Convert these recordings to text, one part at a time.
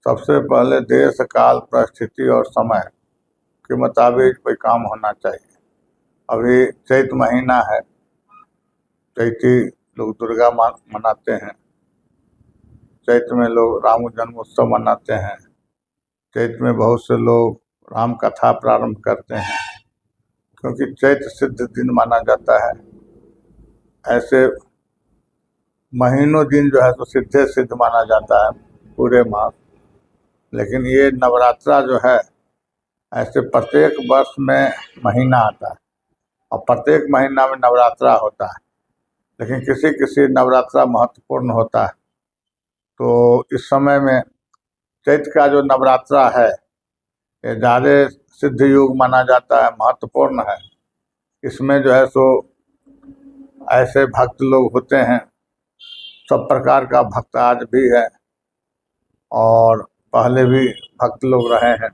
सबसे पहले देश काल परिस्थिति और समय के मुताबिक कोई काम होना चाहिए। अभी चैत महीना है, चैती लोग दुर्गा मनाते हैं, चैत में लोग राम जन्म उत्सव मनाते हैं, चैत में बहुत से लोग राम कथा प्रारंभ करते हैं, क्योंकि चैत सिद्ध दिन माना जाता है। ऐसे महीनों दिन जो है तो सिद्धे सिद्ध माना जाता है पूरे मास। लेकिन ये नवरात्रा जो है ऐसे प्रत्येक वर्ष में महीना आता है और प्रत्येक महीना में नवरात्रा होता है, लेकिन किसी किसी नवरात्रा महत्वपूर्ण होता है। तो इस समय में चैत का जो नवरात्रा है ये ज़्यादा सिद्ध युग माना जाता है, महत्वपूर्ण है। इसमें जो है सो ऐसे भक्त लोग होते हैं, सब प्रकार का भक्त आज भी है और पहले भी भक्त लोग रहे हैं।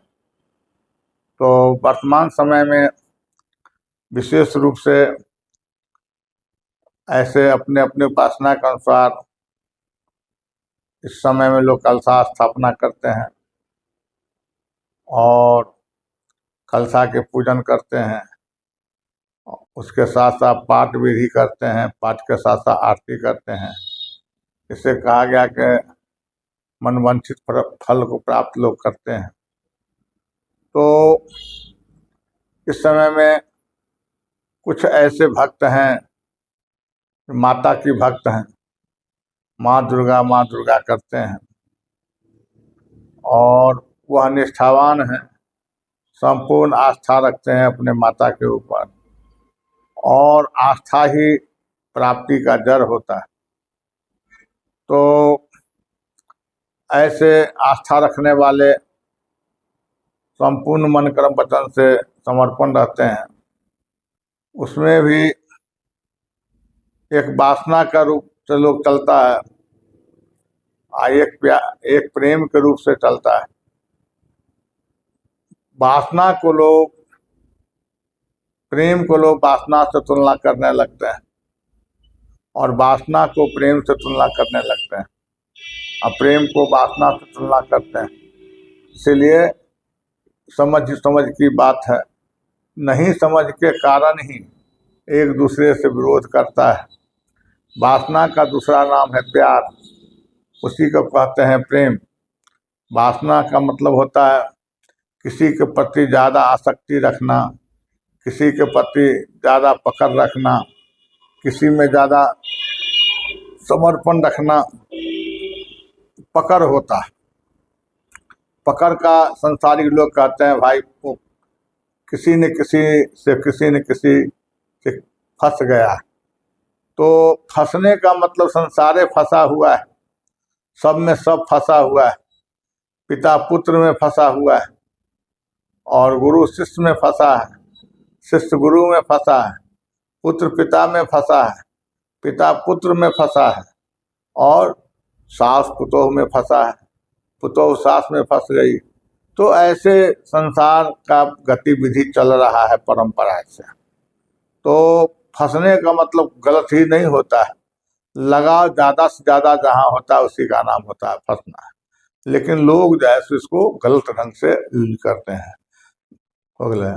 तो वर्तमान समय में विशेष रूप से ऐसे अपने अपने उपासना के अनुसार इस समय में लोग कलशा स्थापना करते हैं और कलशा के पूजन करते हैं। उसके साथ साथ पाठ विधि करते हैं, पाठ के साथ साथ आरती करते हैं। इससे कहा गया कि मनवांछित फल को प्राप्त लोग करते हैं। तो इस समय में कुछ ऐसे भक्त हैं, माता की भक्त हैं, माँ दुर्गा करते हैं और वह निष्ठावान हैं, संपूर्ण आस्था रखते हैं अपने माता के ऊपर और आस्था ही प्राप्ति का जड़ होता है। तो ऐसे आस्था रखने वाले संपूर्ण मन कर्म वचन से समर्पण रहते हैं। उसमें भी एक वासना का रूप से लोग चलता है और एक प्रेम के रूप से चलता है। वासना को लोग प्रेम को लोग वासना से तुलना करने लगते हैं और वासना को प्रेम से तुलना करने लगते हैं और प्रेम को वासना से तुलना करते हैं। इसलिए समझ की बात है, नहीं समझ के कारण ही एक दूसरे से विरोध करता है। वासना का दूसरा नाम है प्यार, उसी को कहते हैं प्रेम। वासना का मतलब होता है किसी के प्रति ज़्यादा आसक्ति रखना, किसी के प्रति ज़्यादा पकड़ रखना, किसी में ज़्यादा समर्पण रखना, पकड़ होता है। पकड़ का संसारिक लोग कहते हैं भाई वो किसी न किसी से फंस गया है। तो फंसने का मतलब संसारे फंसा हुआ है, सब में सब फंसा हुआ है। पिता पुत्र में फंसा हुआ है और गुरु शिष्य में फंसा है, शिष्य गुरु में फंसा है, पुत्र पिता में फंसा है, पिता पुत्र में फंसा है और सास पुतोह में फंसा है, पुतोह सास में फंस गई। तो ऐसे संसार का गतिविधि चल रहा है परंपरा से। तो फंसने का मतलब गलत ही नहीं होता है, लगाव ज़्यादा से ज़्यादा जहाँ होता है उसी का नाम होता है फंसना है। लेकिन लोग जो है इसको गलत ढंग से यूज करते हैं। हो गया।